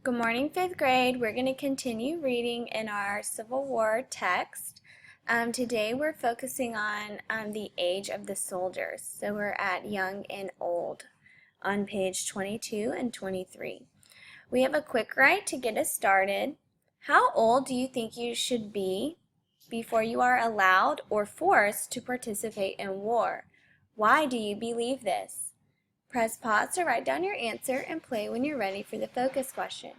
Good morning, fifth grade. We're going to continue reading in our Civil War text. Today we're focusing on the age of the soldiers. So we're at Young and Old on page 22 and 23. We have a quick write to get us started. How old do you think you should be before you are allowed or forced to participate in war? Why do you believe this? Press pause to write down your answer and play when you're ready for the focus question.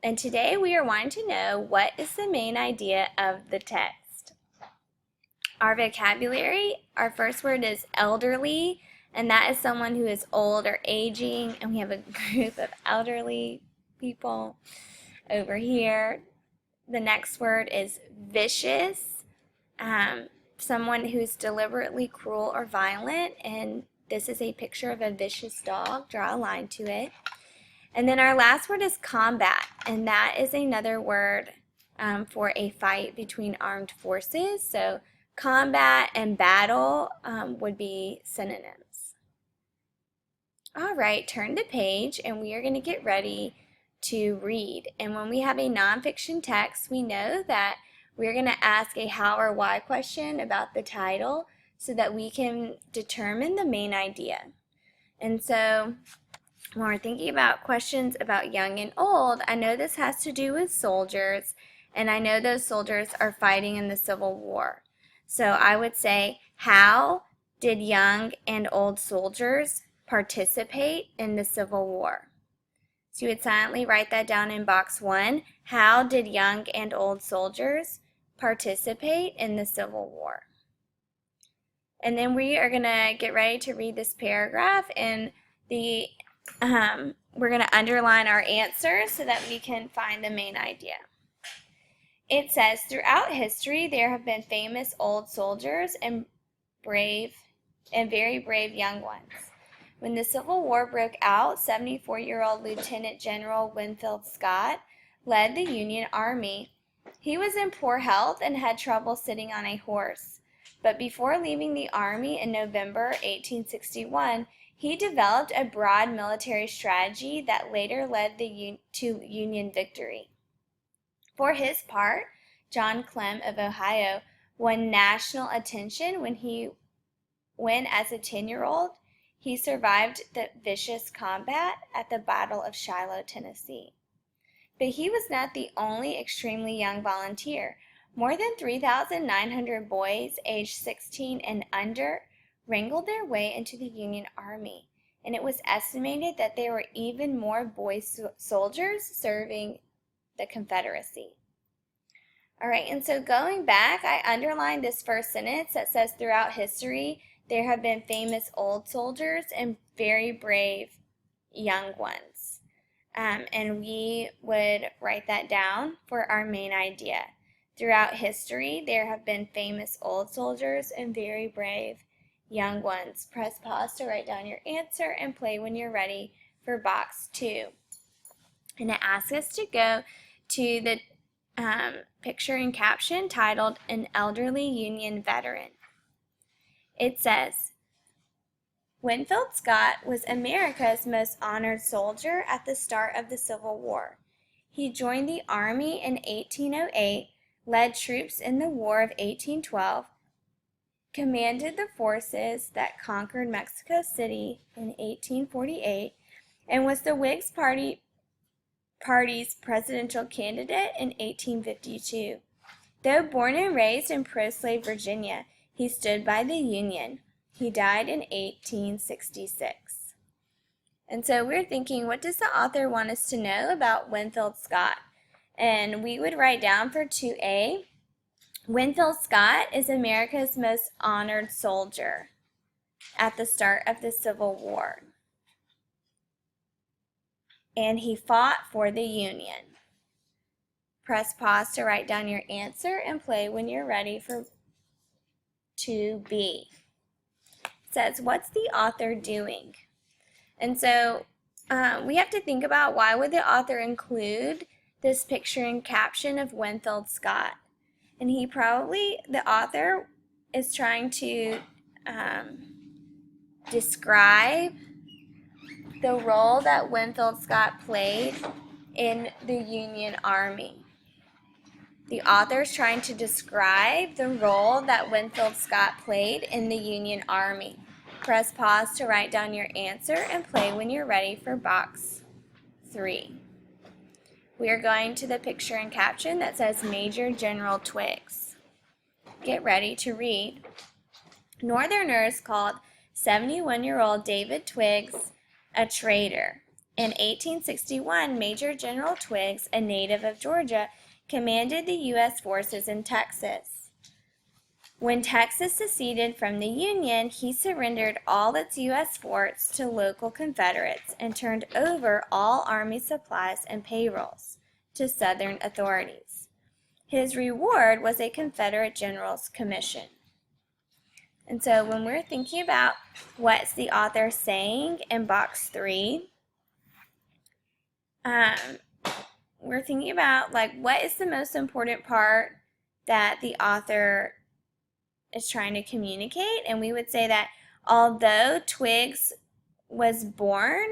And today we are wanting to know what is the main idea of the text. Our vocabulary, our first word is elderly, and that is someone who is old or aging, and we have a group of elderly people over here. The next word is vicious, someone who's deliberately cruel or violent, and this is a picture of a vicious dog. Draw a line to it. And then our last word is combat, and that is another word for a fight between armed forces. So combat and battle would be synonyms. All right, turn the page, and we are going to get ready to read. And when we have a nonfiction text, we know that we're going to ask a how or why question about the title so that we can determine the main idea. And so when we're thinking about questions about young and old, I know this has to do with soldiers, and I know those soldiers are fighting in the Civil War. So I would say, how did young and old soldiers participate in the Civil War? So you would silently write that down in box 1. How did young and old soldiers participate in the Civil War? And then we are going to get ready to read this paragraph, and we're going to underline our answers so that we can find the main idea. It says, throughout history, there have been famous old soldiers and very brave young ones. When the Civil War broke out, 74-year-old Lieutenant General Winfield Scott led the Union Army. He was in poor health and had trouble sitting on a horse. But before leaving the Army in November 1861, he developed a broad military strategy that later led to Union victory. For his part, John Clem of Ohio won national attention when as a 10-year-old, he survived the vicious combat at the Battle of Shiloh, Tennessee. But he was not the only extremely young volunteer. More than 3,900 boys aged 16 and under wrangled their way into the Union Army, and it was estimated that there were even more boy soldiers serving the Confederacy. All right, and so going back, I underlined this first sentence that says, throughout history, there have been famous old soldiers and very brave young ones. And we would write that down for our main idea. Throughout history, there have been famous old soldiers and very brave young ones. Press pause to write down your answer and play when you're ready for box 2. And it asks us to go to the picture and caption titled An Elderly Union Veteran. It says, Winfield Scott was America's most honored soldier at the start of the Civil War. He joined the Army in 1808, led troops in the War of 1812, commanded the forces that conquered Mexico City in 1848, and was the Whigs Party's presidential candidate in 1852. Though born and raised in pro-slave Virginia, he stood by the Union. He died in 1866. And so we're thinking, what does the author want us to know about Winfield Scott? And we would write down for 2A, Winfield Scott is America's most honored soldier at the start of the Civil War. And he fought for the Union. Press pause to write down your answer and play when you're ready for 2B. It says, what's the author doing? And so we have to think about, why would the author include this picture and caption of Winfield Scott? And the author is trying to describe the role that Winfield Scott played in the Union Army. The author is trying to describe the role that Winfield Scott played in the Union Army. Press pause to write down your answer and play when you're ready for box 3. We are going to the picture and caption that says Major General Twiggs. Get ready to read. Northerners called 71-year-old David Twiggs a traitor. In 1861, Major General Twiggs, a native of Georgia, commanded the U.S. forces in Texas. When Texas seceded from the Union, he surrendered all its U.S. forts to local Confederates and turned over all Army supplies and payrolls to Southern authorities. His reward was a Confederate general's commission. And so when we're thinking about what's the author saying in box 3, we're thinking about what is the most important part that the author is trying to communicate, and we would say that although Twiggs was born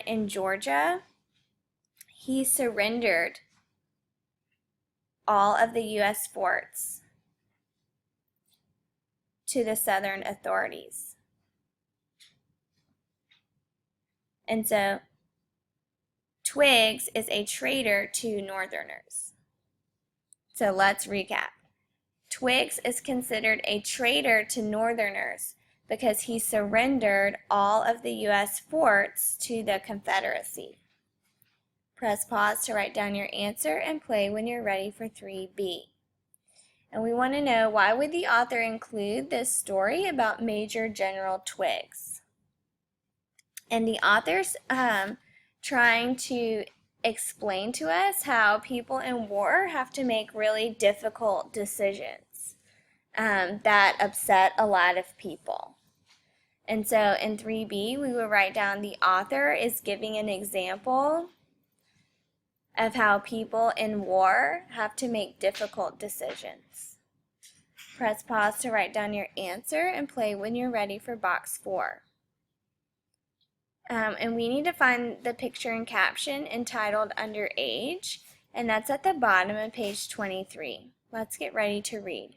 in Georgia, he surrendered all of the U.S. forts to the Southern authorities. And so Twiggs is a traitor to Northerners. So let's recap. Twiggs is considered a traitor to Northerners because he surrendered all of the U.S. forts to the Confederacy. Press pause to write down your answer and play when you're ready for 3B. And we want to know, why would the author include this story about Major General Twiggs? And the author's trying to explain to us how people in war have to make really difficult decisions that upset a lot of people. And so in 3B, we will write down the author is giving an example of how people in war have to make difficult decisions. Press pause to write down your answer and play when you're ready for box 4. And we need to find the picture and caption entitled Under Age, and that's at the bottom of page 23. Let's get ready to read.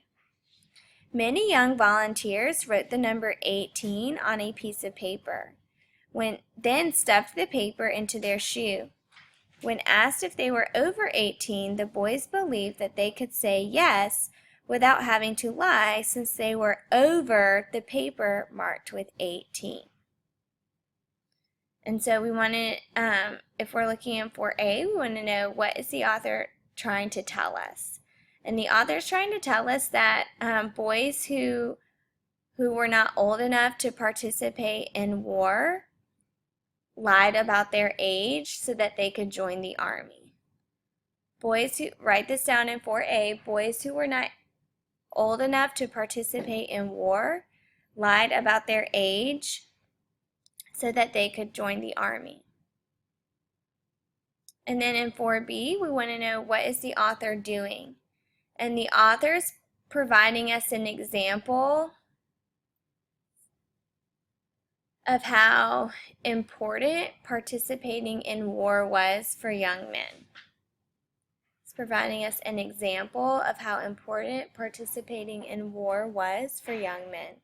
Many young volunteers wrote the number 18 on a piece of paper, then stuffed the paper into their shoe. When asked if they were over 18, the boys believed that they could say yes without having to lie, since they were over the paper marked with 18. And so we want to, if we're looking in 4A, we want to know, what is the author trying to tell us? And the author is trying to tell us that boys who were not old enough to participate in war lied about their age so that they could join the army. Boys who, write this down in 4A, boys who were not old enough to participate in war lied about their age so that they could join the army. And then in 4B, we want to know, what is the author doing? And the author's providing us an example of how important participating in war was for young men. It's providing us an example of how important participating in war was for young men.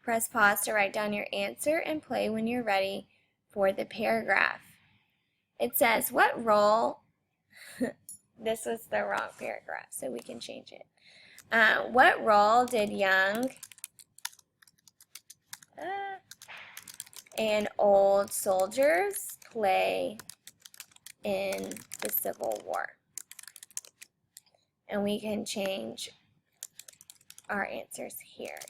Press pause to write down your answer and play when you're ready for the paragraph. It says, what role, this was the wrong paragraph, so we can change it. What role did young and old soldiers play in the Civil War? And we can change our answers here.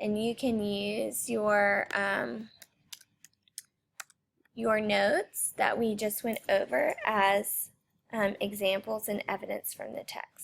And you can use your notes that we just went over as examples and evidence from the text.